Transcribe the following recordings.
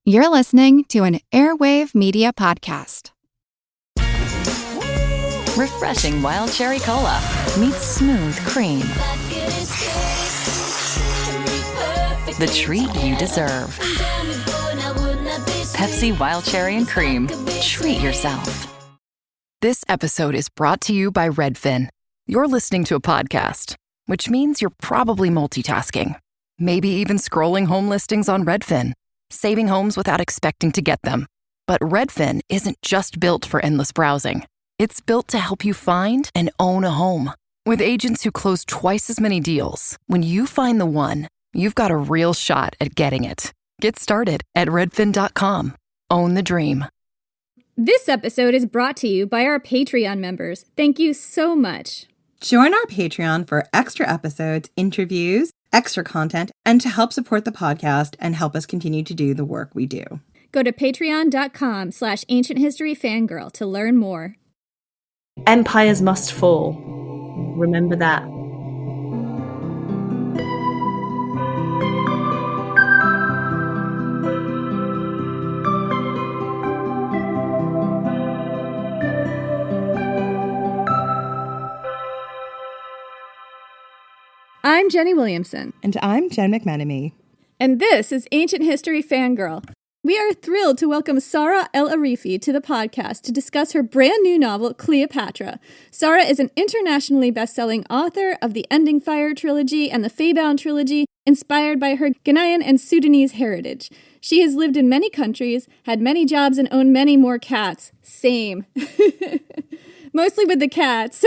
You're listening to an Airwave Media Podcast. Refreshing wild cherry cola meets smooth cream. The treat you deserve. Pepsi Wild Cherry and Cream. Treat yourself. This episode is brought to you by Redfin. You're listening to a podcast, which means you're probably multitasking. Maybe even scrolling home listings on Redfin, saving homes without expecting to get them. But Redfin isn't just built for endless browsing. It's built to help you find and own a home. With agents who close twice as many deals, when you find the one, you've got a real shot at getting it. Get started at redfin.com. Own the dream. This episode is brought to you by our Patreon members. Thank you so much. Join our Patreon for extra episodes, interviews, extra content, and to help support the podcast and help us continue to do the work we do. Go to patreon.com/ancienthistoryfangirl to learn more. Empires must fall. Remember that. I'm Jenny Williamson. And I'm Jen McMenemy. And this is Ancient History Fangirl. We are thrilled to welcome Saara El-Arifi to the podcast to discuss her brand new novel, Cleopatra. Saara is an internationally best-selling author of the Ending Fire trilogy and the Faebound trilogy, inspired by her Ghanaian and Sudanese heritage. She has lived in many countries, had many jobs, and owned many more cats. Same. Mostly with the cats.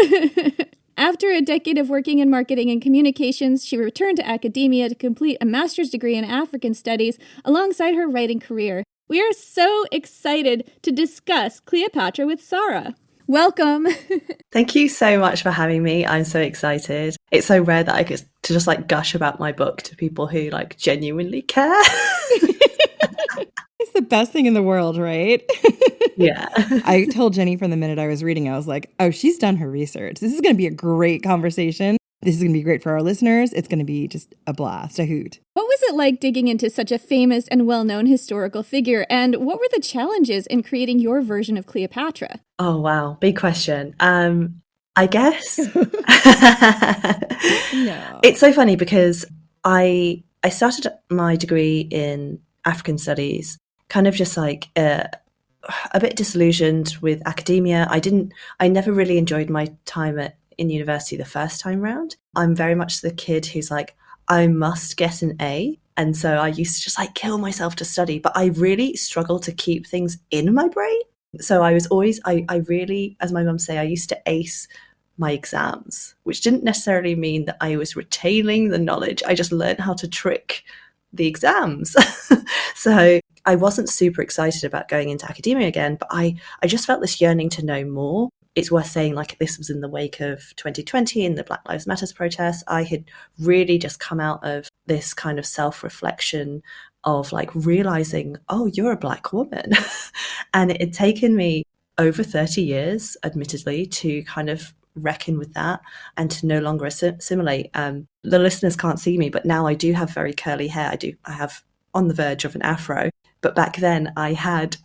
After a decade of working in marketing and communications, she returned to academia to complete a master's degree in African studies alongside her writing career. We are so excited to discuss Cleopatra with Saara. Welcome. Thank you so much for having me. I'm so excited. It's so rare that I get to just gush about my book to people who genuinely care. It's the best thing in the world, right? Yeah. I told Jenny from the minute I was reading, I was like, oh, she's done her research. This is going to be a great conversation. This is going to be great for our listeners. It's going to be just a blast, a hoot. What was it like digging into such a famous and well-known historical figure? And what were the challenges in creating your version of Cleopatra? Oh, wow. Big question. I guess. No. It's so funny because I started my degree in African studies kind of just a bit disillusioned with academia. I never really enjoyed my time in university the first time round. I'm very much the kid who's I must get an A. And so I used to just kill myself to study, but I really struggled to keep things in my brain. So I was always, I really, as my mum say, I used to ace my exams, which didn't necessarily mean that I was retaining the knowledge. I just learned how to trick the exams. So I wasn't super excited about going into academia again, but I just felt this yearning to know more. It's worth saying this was in the wake of 2020 and the Black Lives Matter protests. I had really just come out of this kind of self-reflection of realizing, oh, you're a Black woman. And it had taken me over 30 years, admittedly, to kind of reckon with that and to no longer assimilate. The listeners can't see me, but now I do have very curly hair. I have on the verge of an afro. But back then I had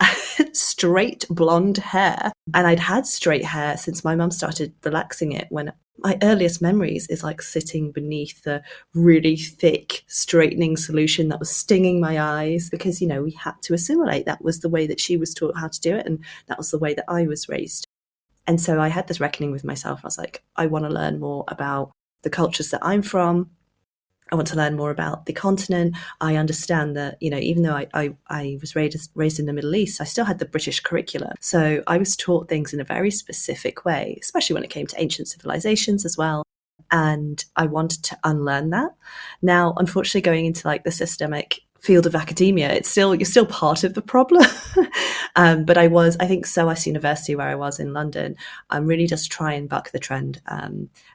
straight blonde hair, and I'd had straight hair since my mum started relaxing it. When my earliest memories is sitting beneath the really thick straightening solution that was stinging my eyes because, we had to assimilate. That was the way that she was taught how to do it, and that was the way that I was raised. And so I had this reckoning with myself. I was I want to learn more about the cultures that I'm from. I want to learn more about the continent. I understand that, even though I was raised in the Middle East, I still had the British curriculum. So I was taught things in a very specific way, especially when it came to ancient civilizations as well. And I wanted to unlearn that. Now, unfortunately, going into the systemic field of academia, you're still part of the problem. But I think SOAS University, where I was in London, I'm really just try and buck the trend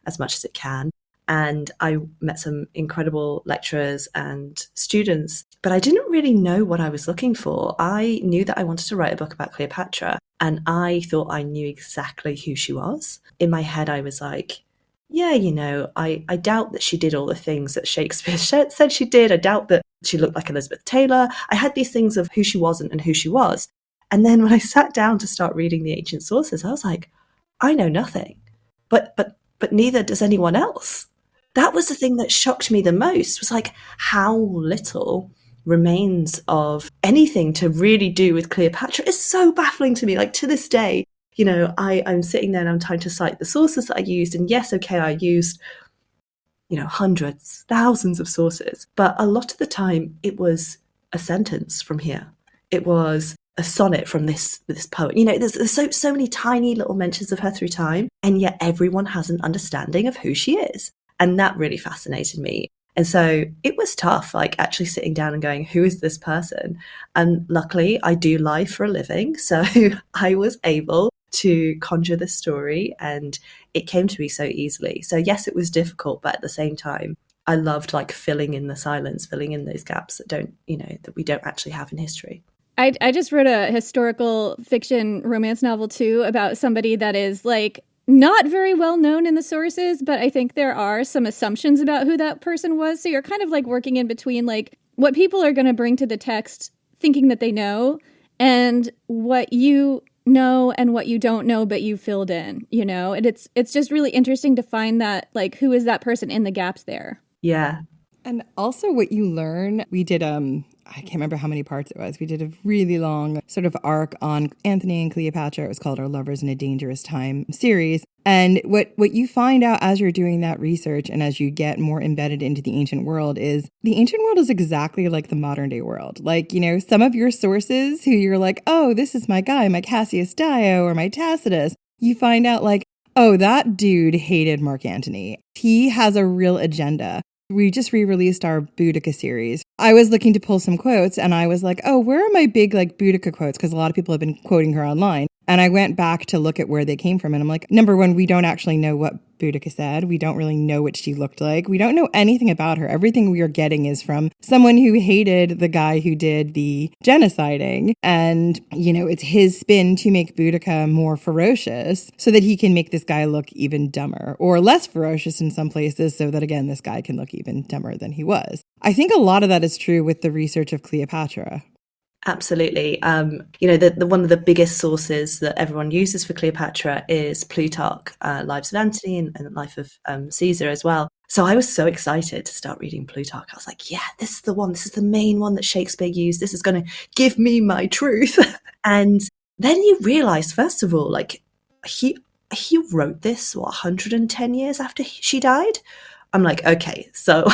as much as it can. And I met some incredible lecturers and students, but I didn't really know what I was looking for. I knew that I wanted to write a book about Cleopatra, and I thought I knew exactly who she was. In my head, I was yeah, I doubt that she did all the things that Shakespeare said she did. I doubt that she looked like Elizabeth Taylor. I had these things of who she wasn't and who she was. And then when I sat down to start reading the ancient sources, I was like, I know nothing, but neither does anyone else. That was the thing that shocked me the most, was like how little remains of anything to really do with Cleopatra. Is so baffling to me. Like to this day, I'm sitting there and I'm trying to cite the sources that I used. And yes, okay, I used, hundreds, thousands of sources. But a lot of the time it was a sentence from here. It was a sonnet from this poet. There's so many tiny little mentions of her through time. And yet everyone has an understanding of who she is. And that really fascinated me. And so it was tough, like actually sitting down and going, who is this person? And luckily I do lie for a living. So I was able to conjure this story and it came to me so easily. So yes, it was difficult, but at the same time, I loved like filling in the silence, filling in those gaps that we don't actually have in history. I just wrote a historical fiction romance novel too about somebody that is like not very well known in the sources, but I think there are some assumptions about who that person was. So you're kind of like working in between like what people are going to bring to the text thinking that they know and what you know and what you don't know, but you filled in, and it's just really interesting to find that like, who is that person in the gaps there? Yeah. And also what you learn, we did, I can't remember how many parts it was. We did a really long sort of arc on Anthony and Cleopatra. It was called Our Lovers in a Dangerous Time series. And what you find out as you're doing that research and as you get more embedded into the ancient world is the ancient world is exactly like the modern day world. Like, some of your sources who you're like, oh, this is my guy, my Cassius Dio or my Tacitus. You find out like, oh, that dude hated Mark Antony. He has a real agenda. We just re-released our Boudica series. I was looking to pull some quotes and I was like, oh, where are my big like Boudica quotes? Because a lot of people have been quoting her online. And I went back to look at where they came from. And I'm like, number one, we don't actually know what Boudica said. We don't really know what she looked like. We don't know anything about her. Everything we are getting is from someone who hated the guy who did the genociding. And, it's his spin to make Boudica more ferocious so that he can make this guy look even dumber or less ferocious in some places so that, again, this guy can look even dumber than he was. I think a lot of that is true with the research of Cleopatra. Absolutely. The one of the biggest sources that everyone uses for Cleopatra is Plutarch, Lives of Antony and Life of Caesar as well. So I was so excited to start reading Plutarch. I was like, yeah, this is the one. This is the main one that Shakespeare used. This is going to give me my truth. And then you realize, first of all, like he wrote this, 110 years after she died? I'm like, okay, so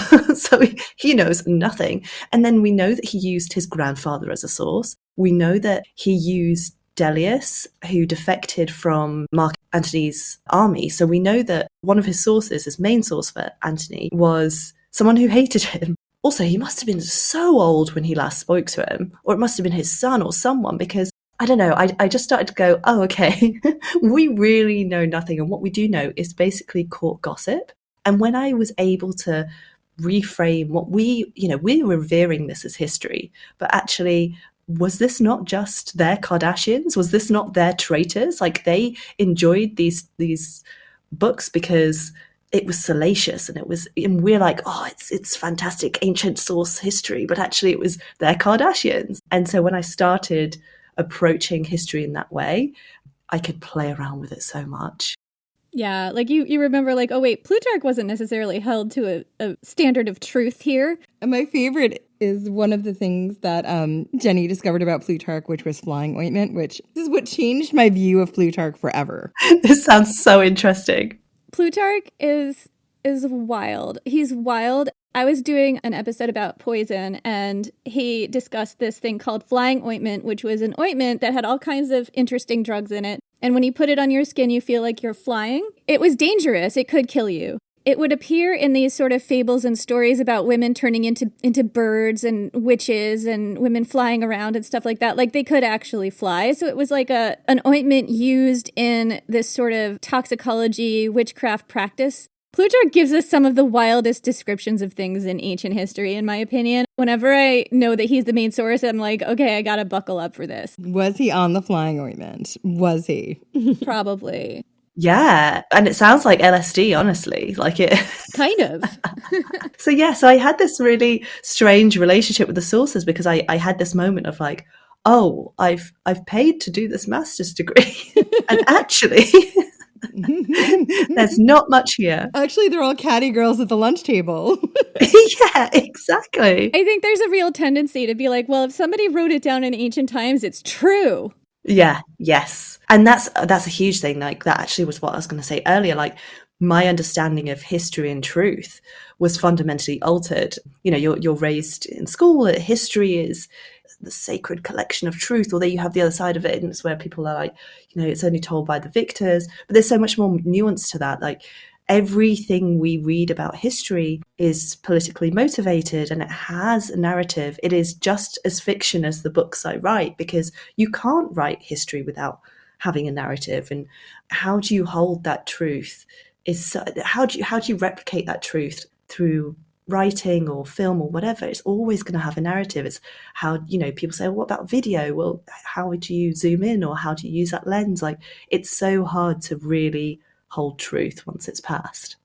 he knows nothing. And then we know that he used his grandfather as a source. We know that he used Dellius, who defected from Mark Antony's army. So we know that one of his sources, his main source for Antony, was someone who hated him. Also, he must have been so old when he last spoke to him, or it must have been his son or someone, because I don't know, I just started to go, oh, okay, we really know nothing. And what we do know is basically court gossip. And when I was able to reframe what we're revering this as history, but actually, was this not just their Kardashians? Was this not their traitors? Like they enjoyed these books because it was salacious and we're like, oh, it's fantastic ancient source history, but actually it was their Kardashians. And so when I started approaching history in that way, I could play around with it so much. Yeah, like you remember like, oh wait, Plutarch wasn't necessarily held to a standard of truth here. And my favorite is one of the things that Jenny discovered about Plutarch, which was flying ointment, which is what changed my view of Plutarch forever. This sounds so interesting. Plutarch is wild. He's wild. I was doing an episode about poison and he discussed this thing called flying ointment, which was an ointment that had all kinds of interesting drugs in it. And when you put it on your skin, you feel like you're flying. It was dangerous. It could kill you. It would appear in these sort of fables and stories about women turning into birds and witches and women flying around and stuff like that. Like they could actually fly. So it was like an ointment used in this sort of toxicology, witchcraft practice. Plutarch gives us some of the wildest descriptions of things in ancient history, in my opinion. Whenever I know that he's the main source, I'm like, okay, I gotta buckle up for this. Was he on the flying ointment? Was he? Probably. Yeah, and it sounds like LSD, honestly, like it. Kind of. So I had this really strange relationship with the sources because I had this moment of like, oh, I've paid to do this master's degree, and actually, there's not much here. Actually, they're all catty girls at the lunch table. Yeah, exactly. I think there's a real tendency to be like, well, if somebody wrote it down in ancient times, it's true. Yeah, yes. And that's a huge thing. Like that actually was what I was going to say earlier. Like my understanding of history and truth was fundamentally altered. You know, you're raised in school that history is the sacred collection of truth, although you have the other side of it, and it's where people are like, you know, it's only told by the victors. But there's so much more nuance to that. Like everything we read about history is politically motivated and it has a narrative. It is just as fiction as the books I write, because you can't write history without having a narrative. And how do you hold that truth? How do you replicate that truth through writing or film or whatever? It's always going to have a narrative. It's how, you know, people say, well, what about video? Well, how would you zoom in, or how do you use that lens? Like it's so hard to really hold truth once it's passed.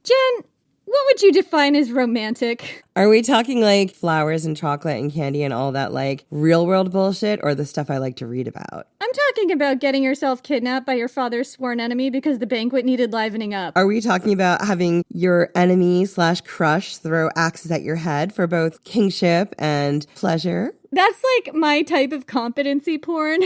Jen, what would you define as romantic? Are we talking like flowers and chocolate and candy and all that like real world bullshit, or the stuff I like to read about? I'm talking about getting yourself kidnapped by your father's sworn enemy because the banquet needed livening up. Are we talking about having your enemy / crush throw axes at your head for both kingship and pleasure? That's like my type of competency porn.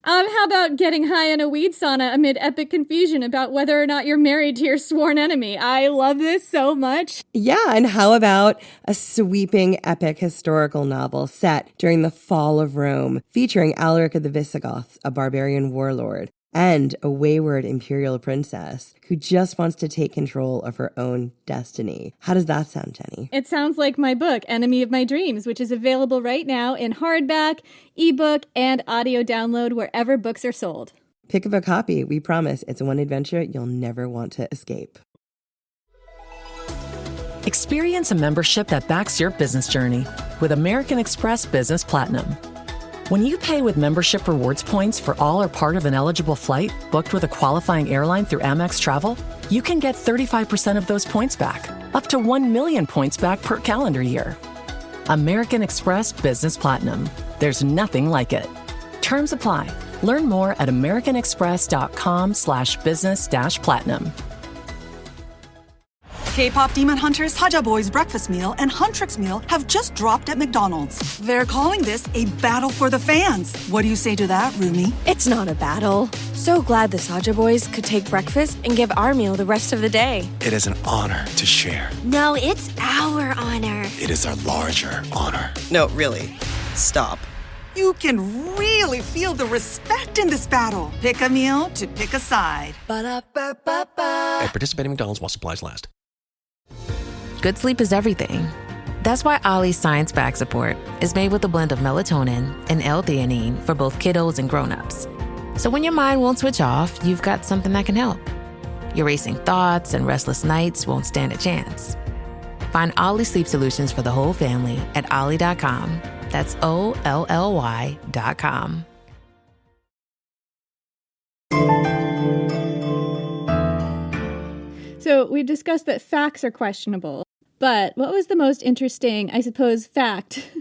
How about getting high in a weed sauna amid epic confusion about whether or not you're married to your sworn enemy? I love this so much. Yeah, and how about a sweeping epic historical novel set during the fall of Rome, featuring Alaric of the Visigoths, a barbarian warlord, and a wayward imperial princess who just wants to take control of her own destiny. How does that sound, Jenny? It sounds like my book, Enemy of My Dreams, which is available right now in hardback, ebook, and audio download wherever books are sold. Pick up a copy. We promise it's one adventure you'll never want to escape. Experience a membership that backs your business journey with American Express Business Platinum. When you pay with membership rewards points for all or part of an eligible flight booked with a qualifying airline through Amex Travel, you can get 35% of those points back, up to 1 million points back per calendar year. American Express Business Platinum. There's nothing like it. Terms apply. Learn more at americanexpress.com/business-platinum. K-pop Demon Hunters Haja Boys breakfast meal and Huntrix meal have just dropped at McDonald's. They're calling this a battle for the fans. What do you say to that, Rumi? It's not a battle. So glad the Saja Boys could take breakfast and give our meal the rest of the day. It is an honor to share. No, it's our honor. It is our larger honor. No, really. Stop. You can really feel the respect in this battle. Pick a meal to pick a side. Ba-da-ba-ba-ba. At participating McDonald's while supplies last. Good sleep is everything. That's why Ollie's Science Bag Support is made with a blend of melatonin and L-theanine for both kiddos and grown-ups. So when your mind won't switch off, you've got something that can help. Your racing thoughts and restless nights won't stand a chance. Find Ollie Sleep Solutions for the whole family at ollie.com. That's OLLY.com. So we've discussed that facts are questionable, but what was the most interesting, I suppose, fact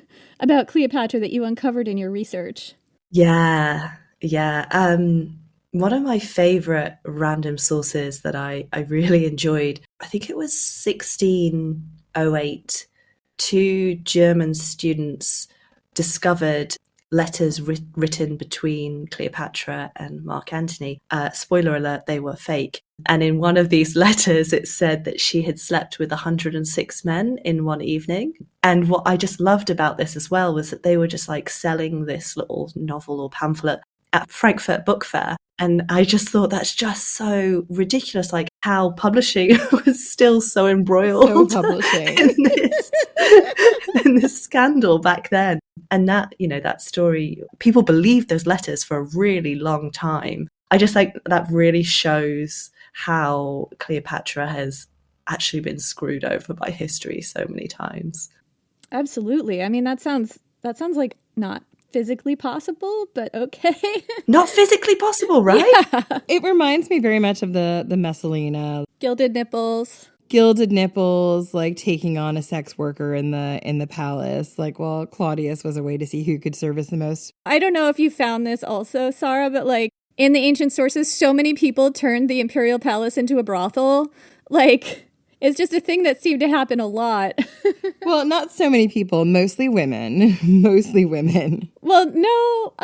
about Cleopatra that you uncovered in your research? Yeah. One of my favorite random sources that I really enjoyed, I think it was 1608, two German students discovered letters written between Cleopatra and Mark Antony. Spoiler alert, they were fake. And in one of these letters, it said that she had slept with 106 men in one evening. And what I just loved about this as well was that they were just like selling this little novel or pamphlet at Frankfurt Book Fair. And I just thought that's just so ridiculous, like how publishing was still so embroiled in this scandal back then. And that, you know, that story, people believed those letters for a really long time. I just think that really shows how Cleopatra has actually been screwed over by history so many times. Absolutely. I mean, that sounds like not physically possible, but okay. Not physically possible, right? Yeah. It reminds me very much of the Messalina. Gilded nipples. Gilded nipples, like taking on a sex worker in the palace. Like, well, Claudius was a way to see who could service the most. I don't know if you found this also, Saara, but like in the ancient sources, so many people turned the imperial palace into a brothel. Like, it's just a thing that seemed to happen a lot. Well, not so many people, mostly women. Mostly women. Well, no,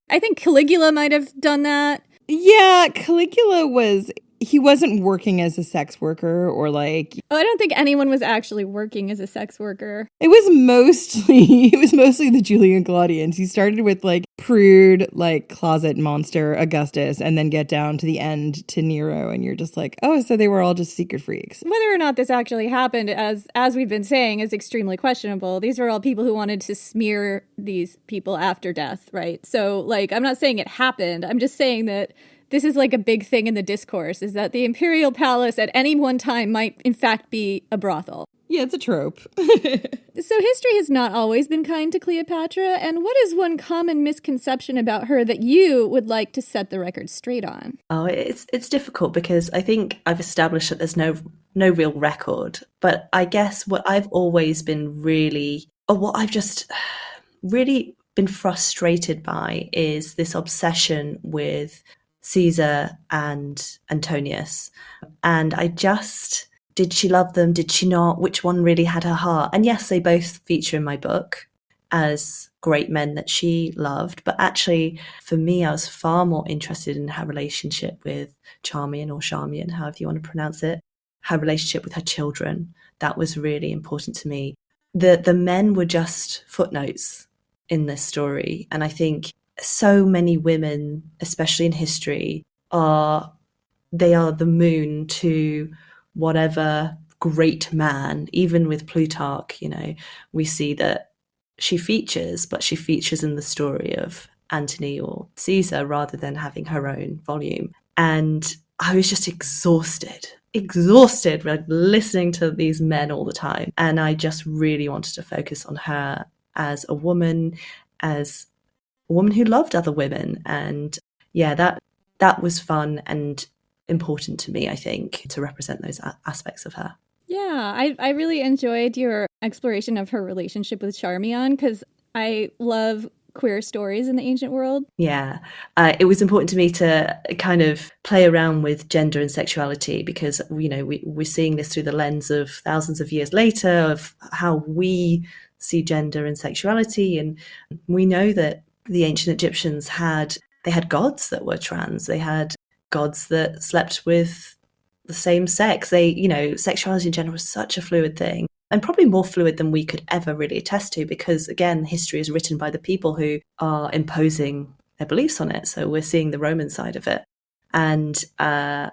I think Caligula might have done that. Yeah, Caligula he wasn't working as a sex worker or like... Oh, I don't think anyone was actually working as a sex worker. It was mostly the Julian Claudians. He started with like prude, like closet monster Augustus, and then get down to the end to Nero, and you're just like, oh, so they were all just secret freaks. Whether or not this actually happened, as we've been saying, is extremely questionable. These are all people who wanted to smear these people after death, right? So, like, I'm not saying it happened. I'm just saying that this is like a big thing in the discourse, is that the imperial palace at any one time might in fact be a brothel. Yeah, it's a trope. So history has not always been kind to Cleopatra, and what is one common misconception about her that you would like to set the record straight on? Oh, it's difficult because I think I've established that there's no real record. But I guess what I've always been what I've just really been frustrated by is this obsession with Caesar and Antonius. And did she love them? Did she not? Which one really had her heart? And yes, they both feature in my book as great men that she loved. But actually, for me, I was far more interested in her relationship with Charmian, or Charmian, however you want to pronounce it, her relationship with her children. That was really important to me. The men were just footnotes in this story. And I think so many women, especially in history, they are the moon to whatever great man. Even with Plutarch, we see that she features, but she features in the story of Antony or Caesar rather than having her own volume. And I was just exhausted like listening to these men all the time. And I just really wanted to focus on her as a woman who loved other women. And yeah, that was fun and important to me, I think, to represent those aspects of her. Yeah, I really enjoyed your exploration of her relationship with Charmian, because I love queer stories in the ancient world. Yeah, it was important to me to kind of play around with gender and sexuality, because we're seeing this through the lens of thousands of years later of how we see gender and sexuality. And we know that the ancient Egyptians had gods that were trans. They had gods that slept with the same sex. Sexuality in general was such a fluid thing, and probably more fluid than we could ever really attest to, because again, history is written by the people who are imposing their beliefs on it. So we're seeing the Roman side of it. And I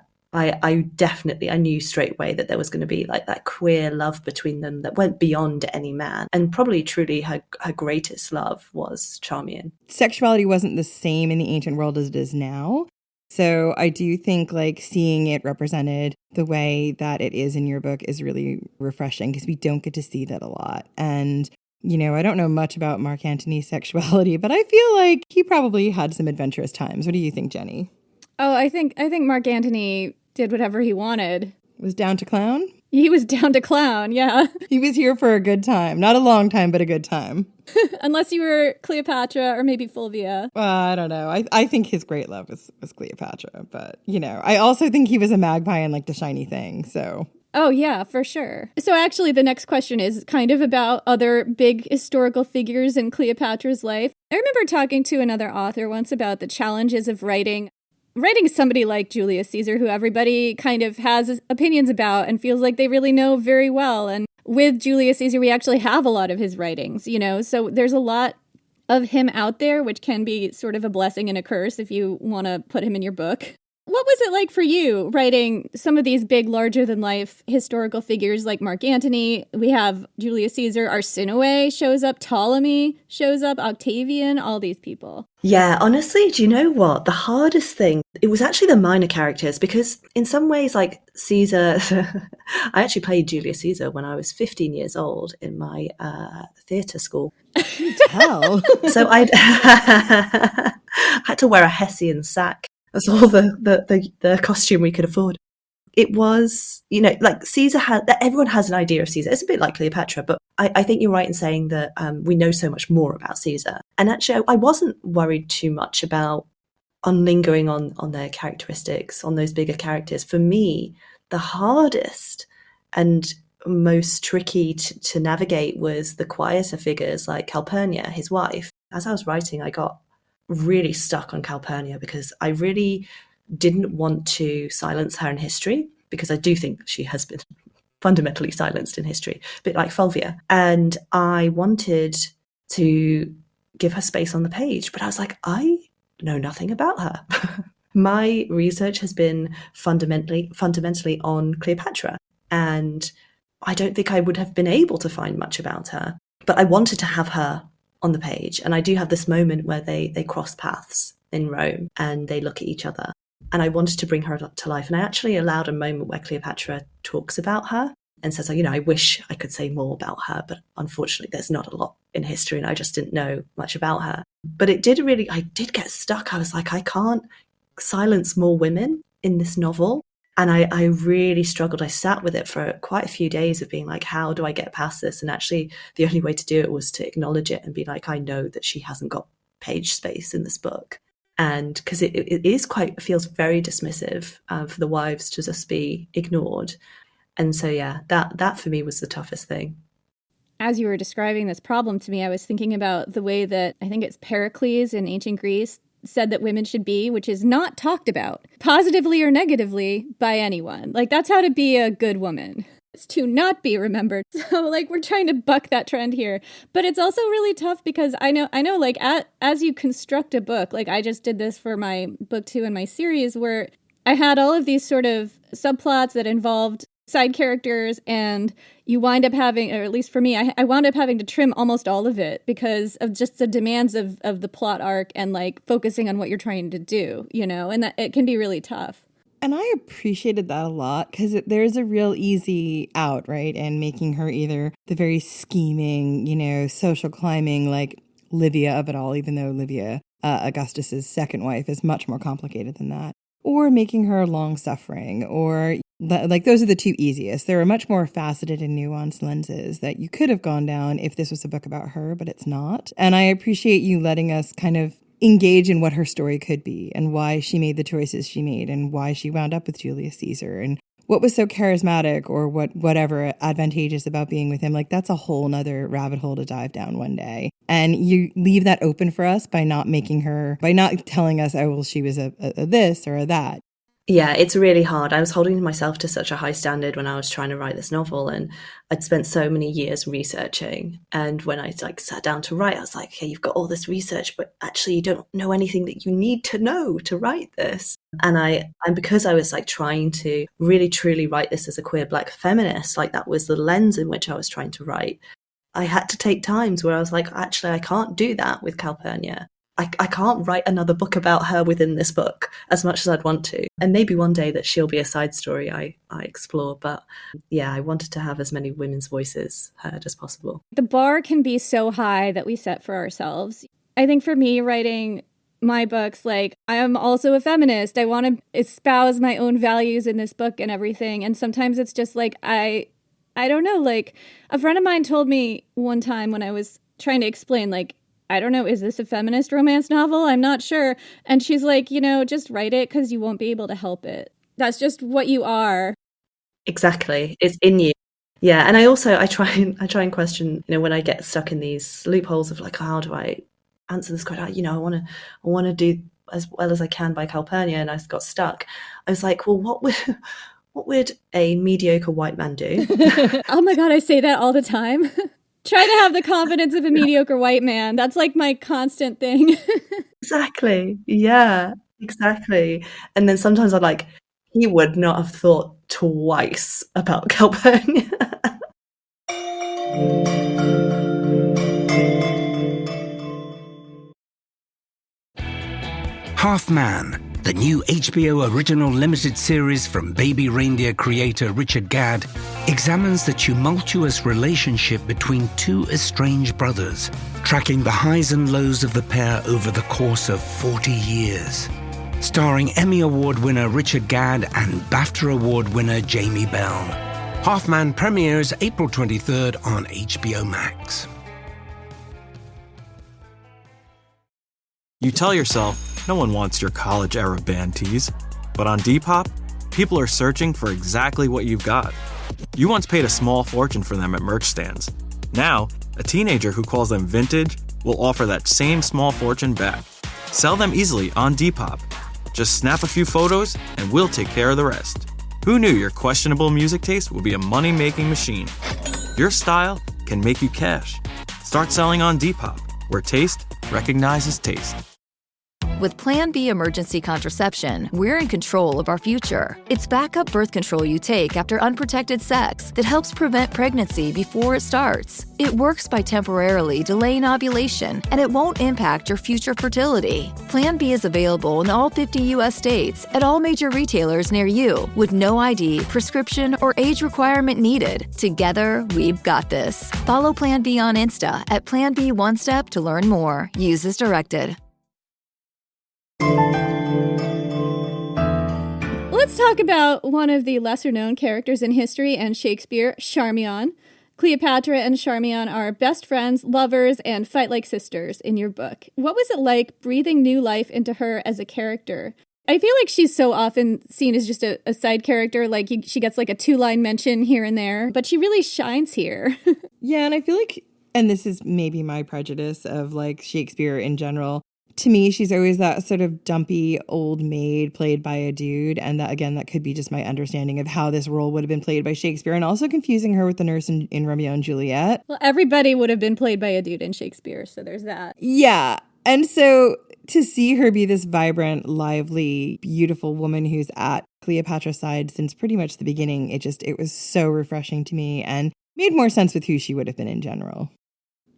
knew straight away that there was going to be like that queer love between them that went beyond any man. And probably truly her greatest love was Charmian. Sexuality wasn't the same in the ancient world as it is now. So I do think like seeing it represented the way that it is in your book is really refreshing, because we don't get to see that a lot. And, I don't know much about Mark Antony's sexuality, but I feel like he probably had some adventurous times. What do you think, Jenny? Oh, I think Mark Antony did whatever he wanted. Was down to clown? He was down to clown, yeah. He was here for a good time. Not a long time, but a good time. Unless you were Cleopatra or maybe Fulvia. I don't know. I think his great love was Cleopatra. But, I also think he was a magpie and liked a shiny thing, so... Oh, yeah, for sure. So actually, the next question is kind of about other big historical figures in Cleopatra's life. I remember talking to another author once about the challenges of writing somebody like Julius Caesar, who everybody kind of has opinions about and feels like they really know very well. And with Julius Caesar, we actually have a lot of his writings, so there's a lot of him out there, which can be sort of a blessing and a curse if you want to put him in your book. What was it like for you writing some of these big, larger-than-life historical figures like Mark Antony? We have Julius Caesar, Arsinoe shows up, Ptolemy shows up, Octavian, all these people. Yeah, honestly, do you know what? The hardest thing, it was actually the minor characters, because in some ways, like Caesar, I actually played Julius Caesar when I was 15 years old in my theatre school. Hell. So I had to wear a Hessian sack. That's all the costume we could afford. It was, like Caesar everyone has an idea of Caesar. It's a bit like Cleopatra, but I think you're right in saying that we know so much more about Caesar. And actually, I wasn't worried too much about lingering on their characteristics, on those bigger characters. For me, the hardest and most tricky to navigate was the quieter figures like Calpurnia, his wife. As I was writing, I got really stuck on Calpurnia because I really didn't want to silence her in history, because I do think she has been fundamentally silenced in history, a bit like Fulvia. And I wanted to give her space on the page, but I was like, I know nothing about her. My research has been fundamentally on Cleopatra, and I don't think I would have been able to find much about her. But I wanted to have her on the page. And I do have this moment where they cross paths in Rome and they look at each other. And I wanted to bring her to life. And I actually allowed a moment where Cleopatra talks about her and says, I wish I could say more about her, but unfortunately there's not a lot in history and I just didn't know much about her. But I did get stuck. I was like, I can't silence more women in this novel. And I really struggled. I sat with it for quite a few days of being like, how do I get past this? And actually, the only way to do it was to acknowledge it and be like, I know that she hasn't got page space in this book. And because it feels very dismissive for the wives to just be ignored. And so, yeah, that for me was the toughest thing. As you were describing this problem to me, I was thinking about the way that I think it's Pericles in ancient Greece said that women should be, which is not talked about positively or negatively by anyone. Like, that's how to be a good woman. It's to not be remembered. So like, we're trying to buck that trend here, but it's also really tough because I know like as you construct a book, like I just did this for my book 2 in my series where I had all of these sort of subplots that involved side characters, and you wind up having, or at least for me, I wound up having to trim almost all of it because of just the demands of the plot arc and like focusing on what you're trying to do, and that it can be really tough. And I appreciated that a lot because there's a real easy out, right? And making her either the very scheming, social climbing like Livia of it all, even though Livia, Augustus's second wife, is much more complicated than that. Or making her long-suffering, or like those are the two easiest. There are much more faceted and nuanced lenses that you could have gone down if this was a book about her, but it's not. And I appreciate you letting us kind of engage in what her story could be and why she made the choices she made and why she wound up with Julius Caesar and what was so charismatic or whatever advantageous about being with him. Like, that's a whole nother rabbit hole to dive down one day. And you leave that open for us by not telling us, oh, well, she was a this or a that. Yeah, it's really hard. I was holding myself to such a high standard when I was trying to write this novel, and I'd spent so many years researching. And when I sat down to write, I was like, okay, you've got all this research, but actually you don't know anything that you need to know to write this. And because I was trying to really truly write this as a queer Black feminist, that was the lens in which I was trying to write. I had to take times where I was like, actually, I can't do that with Calpurnia. I can't write another book about her within this book as much as I'd want to. And maybe one day that she'll be a side story I explore. But yeah, I wanted to have as many women's voices heard as possible. The bar can be so high that we set for ourselves. I think for me, writing my books, I am also a feminist. I want to espouse my own values in this book and everything. And sometimes it's just I don't know, a friend of mine told me one time when I was trying to explain, I don't know, is this a feminist romance novel? I'm not sure. And she's like, just write it because you won't be able to help it. That's just what you are. Exactly. It's in you. Yeah. And I try and question, when I get stuck in these loopholes of how do I answer this question? I want to do as well as I can by Calpurnia, and I got stuck. I was like, well, what would a mediocre white man do? Oh my God, I say that all the time. Try to have the confidence of a mediocre white man. That's my constant thing. Exactly. Yeah. Exactly. And then sometimes I'm like, he would not have thought twice about Calpurnia. Half Man, the new HBO original limited series from Baby Reindeer creator Richard Gadd, examines the tumultuous relationship between two estranged brothers, tracking the highs and lows of the pair over the course of 40 years. Starring Emmy Award winner Richard Gadd and BAFTA Award winner Jamie Bell. Half Man premieres April 23rd on HBO Max. You tell yourself, no one wants your college-era band tees. But on Depop, people are searching for exactly what you've got. You once paid a small fortune for them at merch stands. Now, a teenager who calls them vintage will offer that same small fortune back. Sell them easily on Depop. Just snap a few photos, and we'll take care of the rest. Who knew your questionable music taste would be a money-making machine? Your style can make you cash. Start selling on Depop, where taste recognizes taste. With Plan B emergency contraception, we're in control of our future. It's backup birth control you take after unprotected sex that helps prevent pregnancy before it starts. It works by temporarily delaying ovulation, and it won't impact your future fertility. Plan B is available in all 50 U.S. states at all major retailers near you, with no ID, prescription, or age requirement needed. Together, we've got this. Follow Plan B on Insta at Plan B One Step to learn more. Use as directed. Let's talk about one of the lesser-known characters in history and Shakespeare, Charmian. Cleopatra and Charmian are best friends, lovers, and fight like sisters in your book. What was it like breathing new life into her as a character? I feel like she's so often seen as just a side character, like she gets like a 2-line mention here and there, but she really shines here. Yeah, and I feel like, and this is maybe my prejudice of like Shakespeare in general, to me, she's always that sort of dumpy old maid played by a dude. And that, again, that could be just my understanding of how this role would have been played by Shakespeare, and also confusing her with the nurse in Romeo and Juliet. Well, everybody would have been played by a dude in Shakespeare, so there's that. Yeah. And so to see her be this vibrant, lively, beautiful woman who's at Cleopatra's side since pretty much the beginning, it was so refreshing to me and made more sense with who she would have been in general.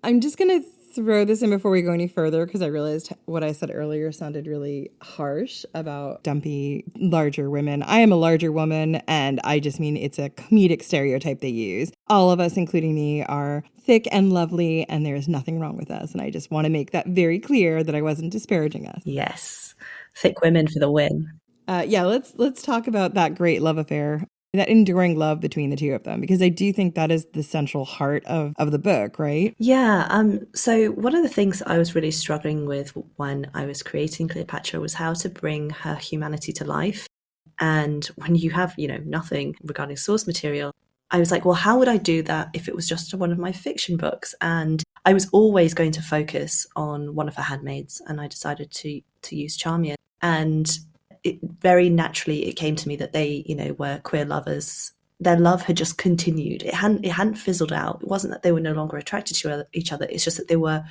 I'm just going to throw this in before we go any further, because I realized what I said earlier sounded really harsh about dumpy, larger women. I am a larger woman, and I just mean it's a comedic stereotype they use. All of us, including me, are thick and lovely, and there is nothing wrong with us. And I just want to make that very clear that I wasn't disparaging us. Yes. Thick women for the win. Yeah, let's talk about that great love affair, that enduring love between the two of them, because I do think that is the central heart of the book, right? Yeah. So one of the things I was really struggling with when I was creating Cleopatra was how to bring her humanity to life. And when you have, nothing regarding source material, I was like, well, how would I do that if it was just one of my fiction books? And I was always going to focus on one of her handmaids, and I decided to use Charmian. And very naturally, it came to me that they, were queer lovers. Their love had just continued. It hadn't fizzled out. It wasn't that they were no longer attracted to each other. It's just that they were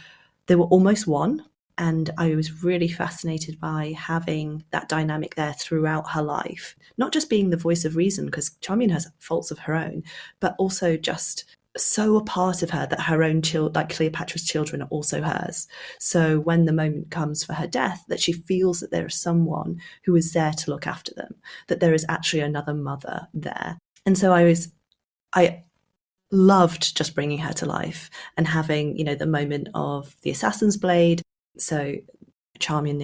almost one. And I was really fascinated by having that dynamic there throughout her life. Not just being the voice of reason, because Charmian has faults of her own, but also just so a part of her that her own like Cleopatra's children are also hers. So when the moment comes for her death, that she feels that there is someone who is there to look after them, that there is actually another mother there. And so I loved just bringing her to life and having, the moment of the assassin's blade. So Charmian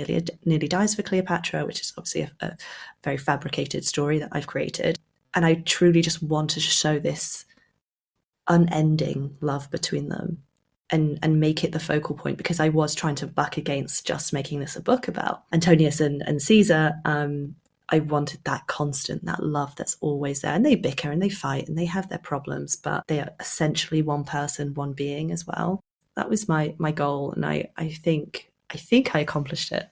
nearly dies for Cleopatra, which is obviously a very fabricated story that I've created. And I truly just wanted to show this unending love between them and make it the focal point, because I was trying to buck against just making this a book about Antonius and Caesar. I wanted that constant, that love that's always there. And they bicker and they fight and they have their problems, but they are essentially one person, one being as well. That was my goal, and I think I accomplished it.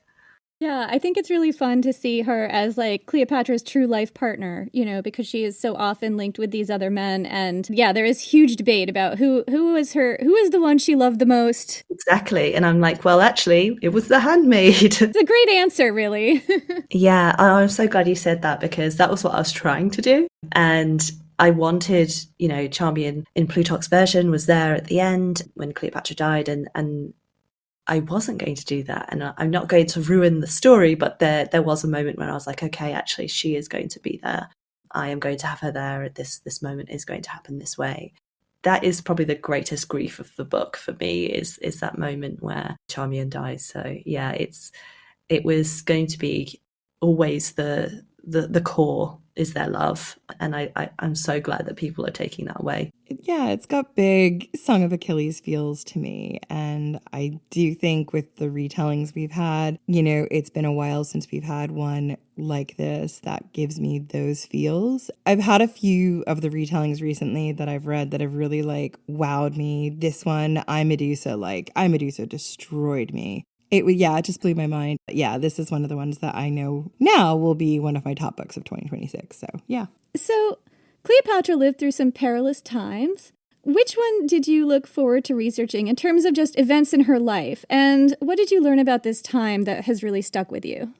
Yeah, I think it's really fun to see her as like Cleopatra's true life partner, you know, because she is so often linked with these other men. And yeah, there is huge debate about who is the one she loved the most. Exactly. And I'm like, well, actually, it was the handmaid. It's a great answer, really. Yeah, I'm so glad you said that, because that was what I was trying to do. And I wanted, you know, Charmian in Plutarch's version was there at the end when Cleopatra died, and I wasn't going to do that. And I'm not going to ruin the story, but there was a moment when I was like, okay, actually, she is going to be there. I am going to have her there. This moment is going to happen this way. That is probably the greatest grief of the book for me, is that moment where Charmian dies. So yeah, it was going to be always the core is their love. And I'm so glad that people are taking that away. Yeah, it's got big Song of Achilles feels to me. And I do think with the retellings we've had, you know, it's been a while since we've had one like this that gives me those feels. I've had a few of the retellings recently that I've read that have really like wowed me. This one, I Medusa destroyed me. It just blew my mind. Yeah, this is one of the ones that I know now will be one of my top books of 2026. So, yeah. So, Cleopatra lived through some perilous times. Which one did you look forward to researching in terms of just events in her life? And what did you learn about this time that has really stuck with you?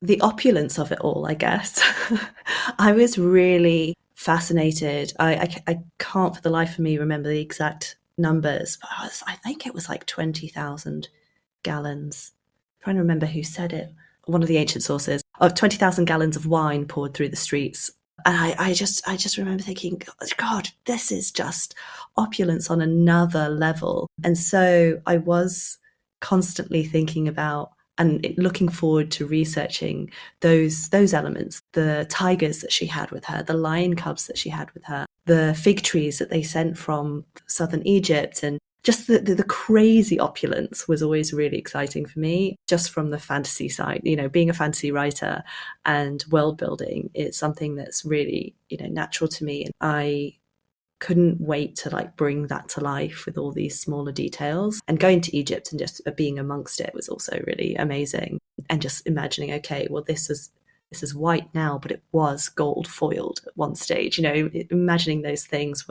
The opulence of it all, I guess. I was really fascinated. I can't for the life of me remember the exact numbers, but I think it was like 20,000 gallons. I'm trying to remember who said it. One of the ancient sources of 20,000 gallons of wine poured through the streets. And I just remember thinking, God, this is just opulence on another level. And so I was constantly thinking about and looking forward to researching those elements, the tigers that she had with her, the lion cubs that she had with her, the fig trees that they sent from southern Egypt, and just the crazy opulence was always really exciting for me, just from the fantasy side. You know, being a fantasy writer and world building is something that's really, you know, natural to me. And I couldn't wait to like bring that to life with all these smaller details. And going to Egypt and just being amongst it was also really amazing. And just imagining, okay, well, this is white now, but it was gold foiled at one stage. You know, imagining those things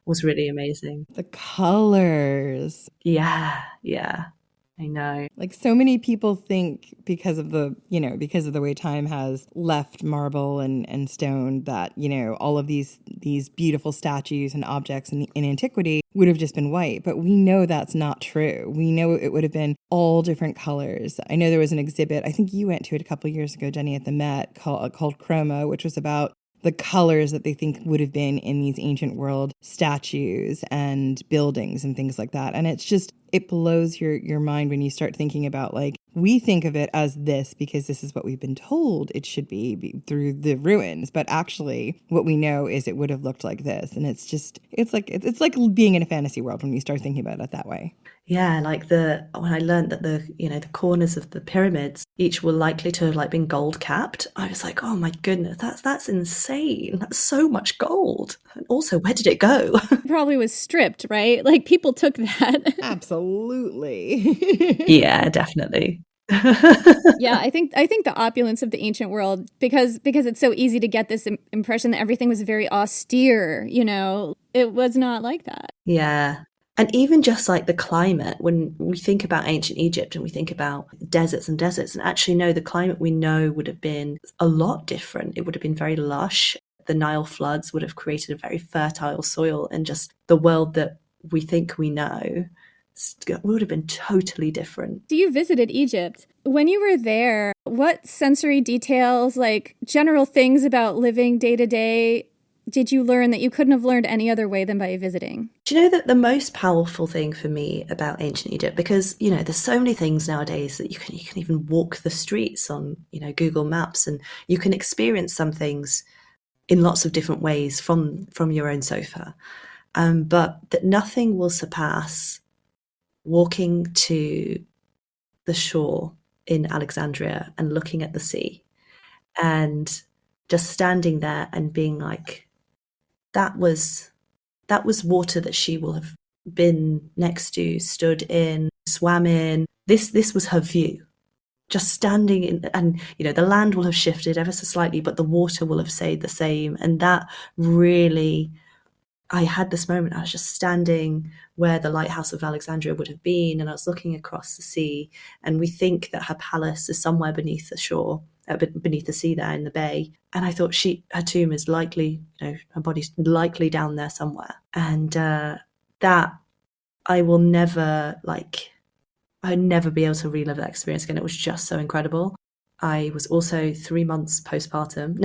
was really amazing. The colors. Yeah. I know. Like so many people think because of the way time has left marble and stone that, you know, all of these beautiful statues and objects in antiquity would have just been white. But we know that's not true. We know it would have been all different colors. I know there was an exhibit, I think you went to it a couple of years ago, Jenny, at the Met called Chroma, which was about the colors that they think would have been in these ancient world statues and buildings and things like that. And it's just, it blows your mind when you start thinking about, like, we think of it as this because this is what we've been told it should be through the ruins. But actually what we know is it would have looked like this. And it's just, it's like being in a fantasy world when you start thinking about it that way. Yeah, like when I learned that the corners of the pyramids each were likely to have like been gold capped, I was like, oh my goodness, that's insane. That's so much gold. And also, where did it go? Probably was stripped, right? Like people took that. Absolutely. Yeah, definitely. Yeah, I think the opulence of the ancient world, because it's so easy to get this impression that everything was very austere, you know, it was not like that. Yeah. And even just like the climate, when we think about ancient Egypt and we think about deserts, and actually no, the climate we know would have been a lot different. It would have been very lush. The Nile floods would have created a very fertile soil, and just the world that we think we know would have been totally different. So you visited Egypt. When you were there, what sensory details, like general things about living day to day, did you learn that you couldn't have learned any other way than by visiting? Do you know that the most powerful thing for me about ancient Egypt, because, you know, there's so many things nowadays that you can even walk the streets on, you know, Google Maps, and you can experience some things in lots of different ways from your own sofa. But that nothing will surpass walking to the shore in Alexandria and looking at the sea and just standing there and being like, that was water that she will have been next to, stood in, swam in. This was her view. just standing in, and, you know, the land will have shifted ever so slightly, but the water will have stayed the same. And that really, I had this moment, I was just standing where the lighthouse of Alexandria would have been, and I was looking across the sea, and we think that her palace is somewhere beneath the shore, beneath the sea there in the bay. And I thought her tomb is likely, you know, her body's likely down there somewhere. And that I will never, I'd never be able to relive that experience again. It was just so incredible. I was also 3 months postpartum.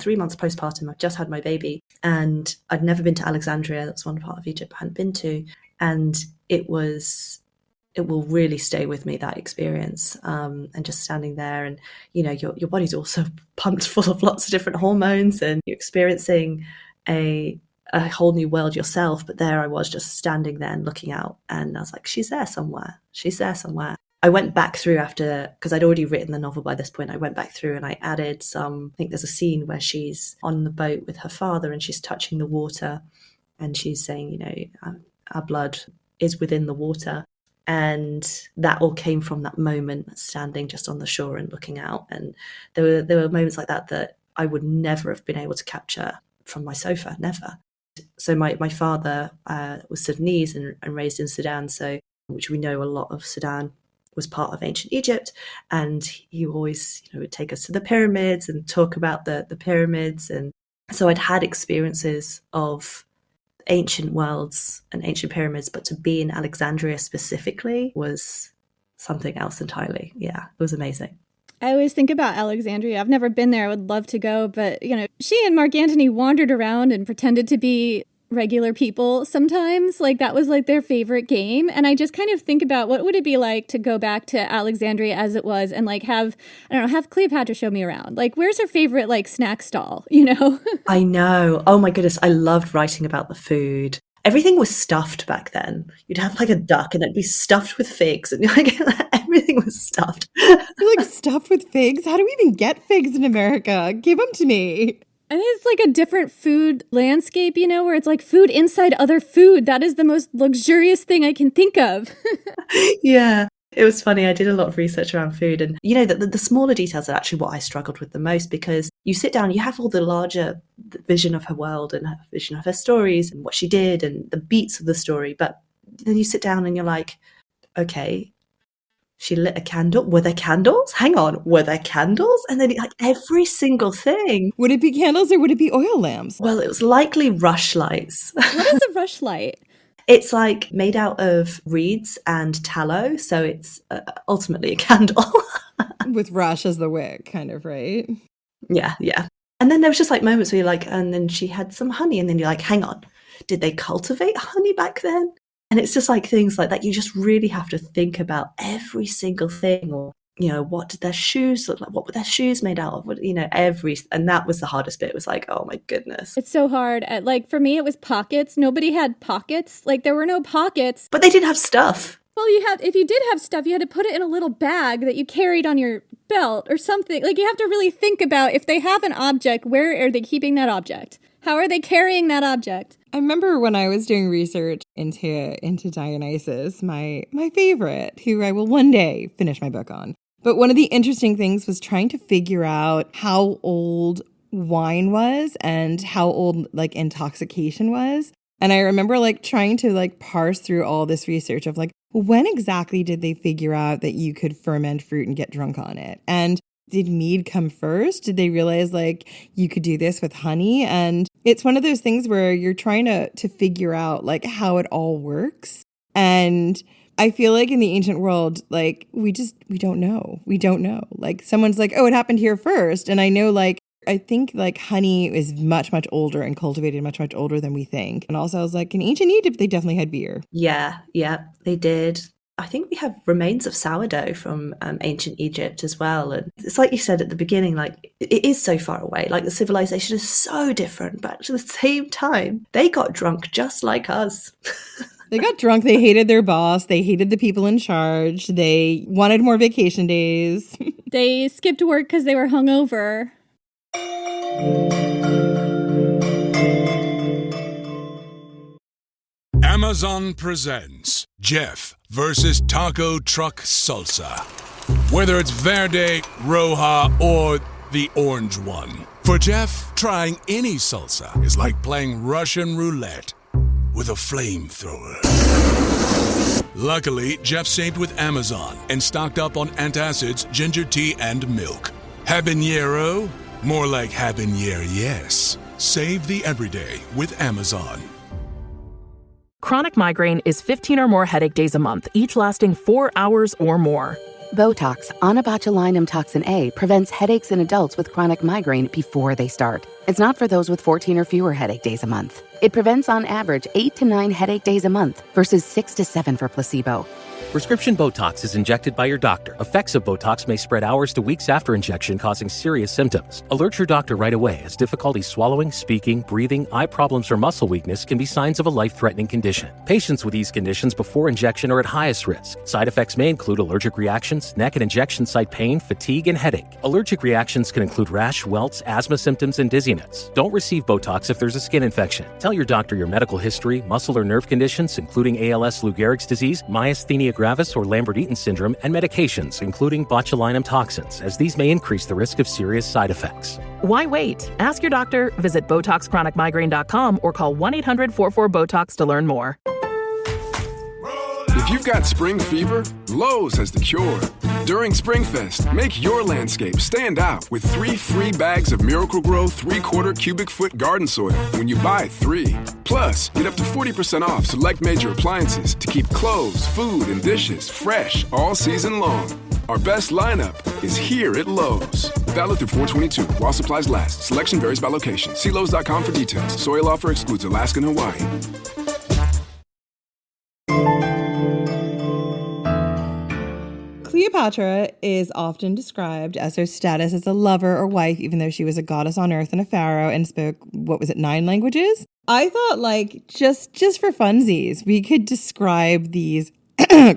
3 months postpartum. I'd just had my baby, and I'd never been to Alexandria. That's one part of Egypt I hadn't been to. And it will really stay with me, that experience. And just standing there, and, you know, your body's also pumped full of lots of different hormones, and you're experiencing a whole new world yourself. But there I was, just standing there and looking out, and I was like, she's there somewhere. She's there somewhere. I went back through after, because I'd already written the novel by this point. I went back through and I added some, I think there's a scene where she's on the boat with her father and she's touching the water, and she's saying, you know, our blood is within the water. And that all came from that moment, standing just on the shore and looking out. And there were moments like that I would never have been able to capture from my sofa, never. So my father was Sudanese and raised in Sudan, so, which we know a lot of Sudan was part of ancient Egypt. And he always, you know, would take us to the pyramids and talk about the pyramids. And so I'd had experiences of ancient worlds and ancient pyramids, but to be in Alexandria specifically was something else entirely. Yeah, it was amazing. I always think about Alexandria. I've never been there. I would love to go. But, you know, she and Mark Antony wandered around and pretended to be regular people sometimes. Like, that was like their favorite game. And I just kind of think about what would it be like to go back to Alexandria as it was and like have Cleopatra show me around. Like, where's her favorite like snack stall, you know? I know. Oh my goodness. I loved writing about the food. Everything was stuffed back then. You'd have like a duck and it'd be stuffed with figs, and like everything was stuffed. Like, stuffed with figs? How do we even get figs in America? Give them to me. I think it's like a different food landscape, you know, where it's like food inside other food. That is the most luxurious thing I can think of. Yeah. It was funny. I did a lot of research around food, and, you know, the smaller details are actually what I struggled with the most, because you sit down, you have all the larger vision of her world and her vision of her stories and what she did and the beats of the story. But then you sit down and you're like, okay, she lit a candle. Were there candles? Hang on. Were there candles? And then like every single thing. Would it be candles or would it be oil lamps? Well, it was likely rushlights. What is a rushlight? It's like made out of reeds and tallow. So it's ultimately a candle. With rush as the wick, kind of, right? Yeah, yeah. And then there was just like moments where you're like, and then she had some honey. And then you're like, hang on, did they cultivate honey back then? And it's just like things like that. You just really have to think about every single thing. Or, you know, what did their shoes look like? What were their shoes made out of? What, you know, and that was the hardest bit. It was like, oh my goodness. It's so hard. Like, for me, it was pockets. Nobody had pockets. Like, there were no pockets. But they did have stuff. Well, if you did have stuff, you had to put it in a little bag that you carried on your belt or something. Like, you have to really think about, if they have an object, where are they keeping that object? How are they carrying that object? I remember when I was doing research into Dionysus, my favorite, who I will one day finish my book on. But one of the interesting things was trying to figure out how old wine was and how old like intoxication was. And I remember like trying to like parse through all this research of like, when exactly did they figure out that you could ferment fruit and get drunk on it? And did mead come first? Did they realize like you could do this with honey? And it's one of those things where you're trying to figure out like how it all works. And I feel like in the ancient world, like we don't know. We don't know. Like someone's like, oh, it happened here first. And I know like, I think like honey is much, much older and cultivated much, much older than we think. And also I was like, in ancient Egypt, they definitely had beer. Yeah, they did. I think we have remains of sourdough from ancient Egypt as well. And it's like you said at the beginning, like it is so far away. Like the civilization is so different, but at the same time, they got drunk just like us. They got drunk. They hated their boss. They hated the people in charge. They wanted more vacation days. They skipped work because they were hungover. Amazon presents Jeff versus Taco Truck Salsa. Whether it's Verde, Roja, or the orange one. For Jeff, trying any salsa is like playing Russian roulette with a flamethrower. Luckily, Jeff saved with Amazon and stocked up on antacids, ginger tea, and milk. Habanero? More like habanero, yes. Save the everyday with Amazon. Chronic migraine is 15 or more headache days a month, each lasting 4 hours or more. Botox, onabotulinum toxin A, prevents headaches in adults with chronic migraine before they start. It's not for those with 14 or fewer headache days a month. It prevents on average 8 to 9 headache days a month versus 6 to 7 for placebo. Prescription Botox is injected by your doctor. Effects of Botox may spread hours to weeks after injection, causing serious symptoms. Alert your doctor right away, as difficulty swallowing, speaking, breathing, eye problems, or muscle weakness can be signs of a life-threatening condition. Patients with these conditions before injection are at highest risk. Side effects may include allergic reactions, neck and injection site pain, fatigue, and headache. Allergic reactions can include rash, welts, asthma symptoms, and dizziness. Don't receive Botox if there's a skin infection. Tell your doctor your medical history, muscle or nerve conditions, including ALS, Lou Gehrig's disease, myasthenia gravis, or Lambert-Eaton syndrome, and medications, including botulinum toxins, as these may increase the risk of serious side effects. Why wait? Ask your doctor, visit BotoxChronicMigraine.com, or call 1-800-44-BOTOX to learn more. If you've got spring fever, Lowe's has the cure. During SpringFest, make your landscape stand out with 3 free bags of Miracle-Gro 3/4 cubic foot garden soil when you buy 3. Plus, get up to 40% off select major appliances to keep clothes, food, and dishes fresh all season long. Our best lineup is here at Lowe's. Valid through 4/22 while supplies last. Selection varies by location. See Lowe's.com for details. Soil offer excludes Alaska and Hawaii. Cleopatra is often described as her status as a lover or wife, even though she was a goddess on earth and a pharaoh and spoke, 9 languages? I thought, just for funsies, we could describe these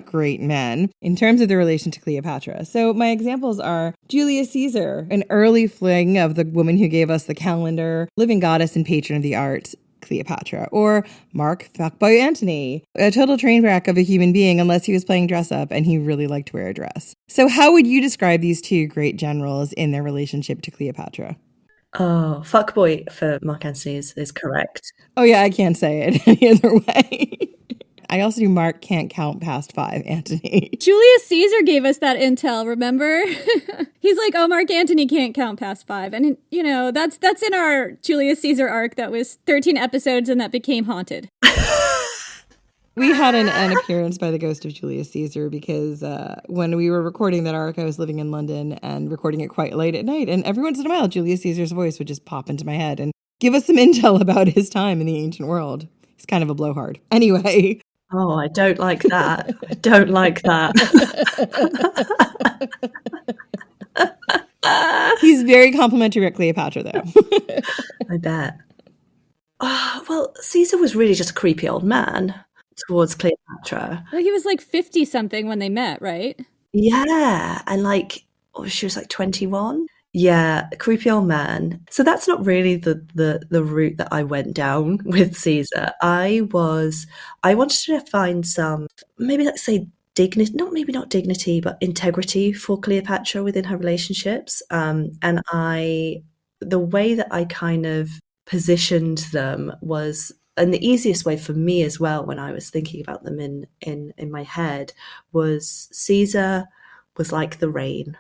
great men in terms of their relation to Cleopatra. So my examples are Julius Caesar, an early fling of the woman who gave us the calendar, living goddess and patron of the arts, Cleopatra, or Mark Fuckboy Antony, a total train wreck of a human being unless he was playing dress up and he really liked to wear a dress. So how would you describe these two great generals in their relationship to Cleopatra? Oh, fuckboy for Mark Antony is correct. Oh yeah, I can't say it any other way. I also do Mark can't count past 5, Antony. Julius Caesar gave us that intel, remember? He's like, oh, Mark Antony can't count past 5. And, that's in our Julius Caesar arc that was 13 episodes and that became haunted. We had an appearance by the ghost of Julius Caesar because when we were recording that arc, I was living in London and recording it quite late at night. And every once in a while, Julius Caesar's voice would just pop into my head and give us some intel about his time in the ancient world. He's kind of a blowhard. Anyway. Oh, I don't like that. I don't like that. He's very complimentary at Cleopatra, though. I bet. Oh, well, Caesar was really just a creepy old man towards Cleopatra. Well, he was 50-something when they met, right? Yeah, and she was 21. Yeah, a creepy old man. So that's not really the route that I went down with Caesar. I wanted to find some, maybe let's say dignity, not dignity, but integrity for Cleopatra within her relationships. And the way that I kind of positioned them was, and the easiest way for me as well when I was thinking about them in my head was Caesar was like the rain.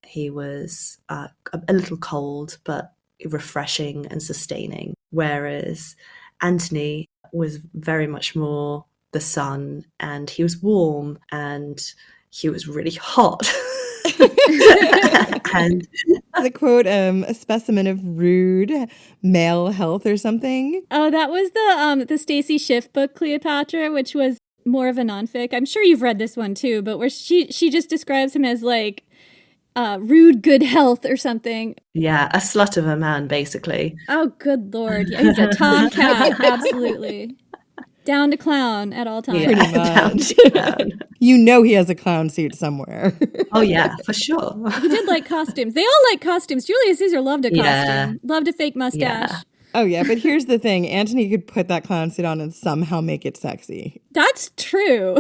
He was a little cold, but refreshing and sustaining. Whereas Antony was very much more the sun, and he was warm, and he was really hot. And the quote, a specimen of rude male health or something. Oh, that was the Stacey Schiff book, Cleopatra, which was more of a nonfic. I'm sure you've read this one too, but where she just describes him as rude good health or something. Yeah, a slut of a man, basically. Oh, good Lord. Yeah, he's a tomcat, absolutely. Down to clown at all times. Yeah, down to clown. You know he has a clown suit somewhere. Oh, yeah, for sure. He did like costumes. They all like costumes. Julius Caesar loved a costume. Yeah. Loved a fake mustache. Yeah. Oh, yeah, but here's the thing. Antony could put that clown suit on and somehow make it sexy. That's true.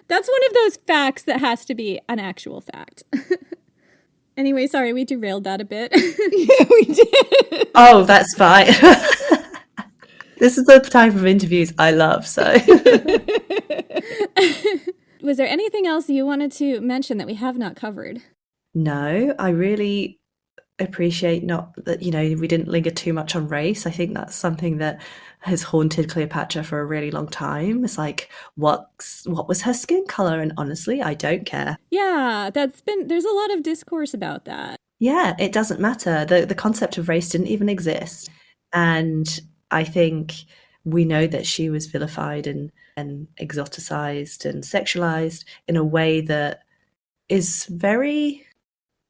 That's one of those facts that has to be an actual fact. Anyway, sorry, we derailed that a bit. Yeah, we did. Oh, that's fine. This is the type of interviews I love, so. Was there anything else you wanted to mention that we have not covered? No, I really appreciate not that, we didn't linger too much on race. I think that's something that has haunted Cleopatra for a really long time. It's like, what was her skin color? And honestly, I don't care. Yeah, there's a lot of discourse about that. Yeah, it doesn't matter. The concept of race didn't even exist. And I think we know that she was vilified and exoticized and sexualized in a way that is very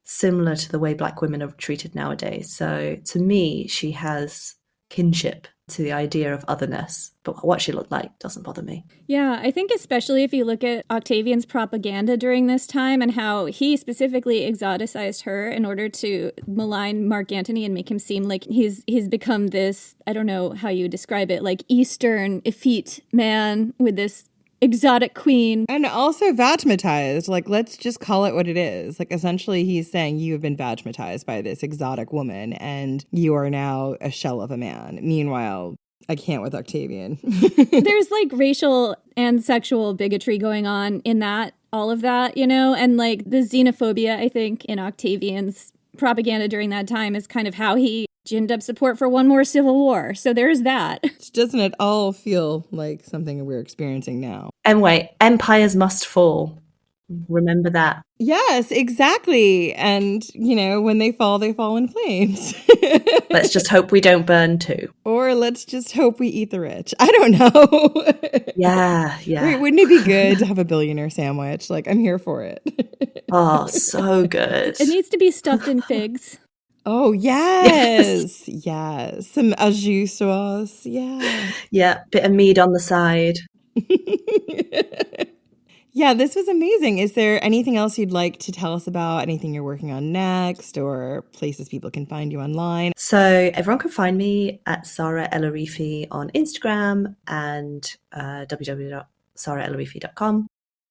similar to the way Black women are treated nowadays. So to me, she has kinship to the idea of otherness, but what she looked like doesn't bother me. Yeah, I think especially if you look at Octavian's propaganda during this time and how he specifically exoticized her in order to malign Mark Antony and make him seem like he's become this, I don't know how you describe it, like Eastern effete man with this exotic queen. And also vagmatized. Like, let's just call it what it is. Like, essentially, he's saying you have been vagmatized by this exotic woman and you are now a shell of a man. Meanwhile, I can't with Octavian. There's like racial and sexual bigotry going on in all of that, and like the xenophobia, I think, in Octavian's propaganda during that time is kind of how he ginned up support for one more civil war. So there's that. Doesn't it all feel like something we're experiencing now? And wait, empires must fall. Remember that. Yes, exactly. And, when they fall in flames. Let's just hope we don't burn too. Or let's just hope we eat the rich. I don't know. Yeah. Wait, wouldn't it be good to have a billionaire sandwich? Like, I'm here for it. Oh, so good. It needs to be stuffed in figs. Oh, yes. Yes. Some au jus sauce. Yeah. Yeah, bit of mead on the side. Yeah, this was amazing. Is there anything else you'd like to tell us about? Anything you're working on next or places people can find you online? So everyone can find me at Saara El-Arifi on Instagram and www.saaraelarifi.com.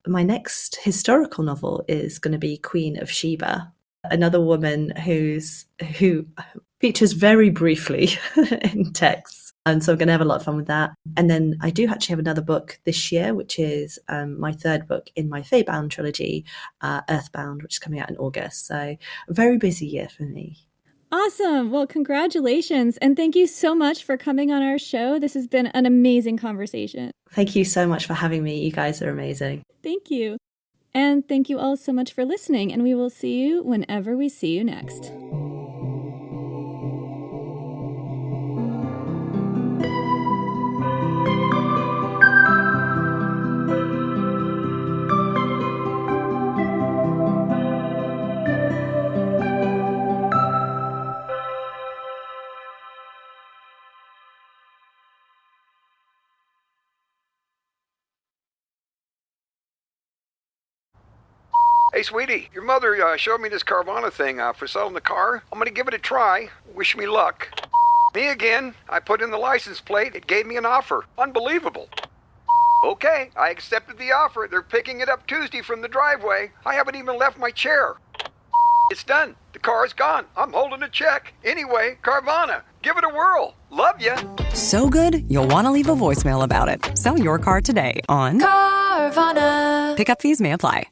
My next historical novel is going to be Queen of Sheba, another woman who features very briefly in texts. And so I'm going to have a lot of fun with that. And then I do actually have another book this year, which is my third book in my Faebound trilogy, Earthbound, which is coming out in August. So a very busy year for me. Awesome. Well, congratulations. And thank you so much for coming on our show. This has been an amazing conversation. Thank you so much for having me. You guys are amazing. Thank you. And thank you all so much for listening. And we will see you whenever we see you next. Hey, sweetie, your mother showed me this Carvana thing for selling the car. I'm gonna give it a try. Wish me luck. Me again. I put in the license plate. It gave me an offer. Unbelievable. Okay, I accepted the offer. They're picking it up Tuesday from the driveway. I haven't even left my chair. It's done. The car's gone. I'm holding a check. Anyway, Carvana, give it a whirl. Love ya. So good, you'll want to leave a voicemail about it. Sell your car today on Carvana. Pickup fees may apply.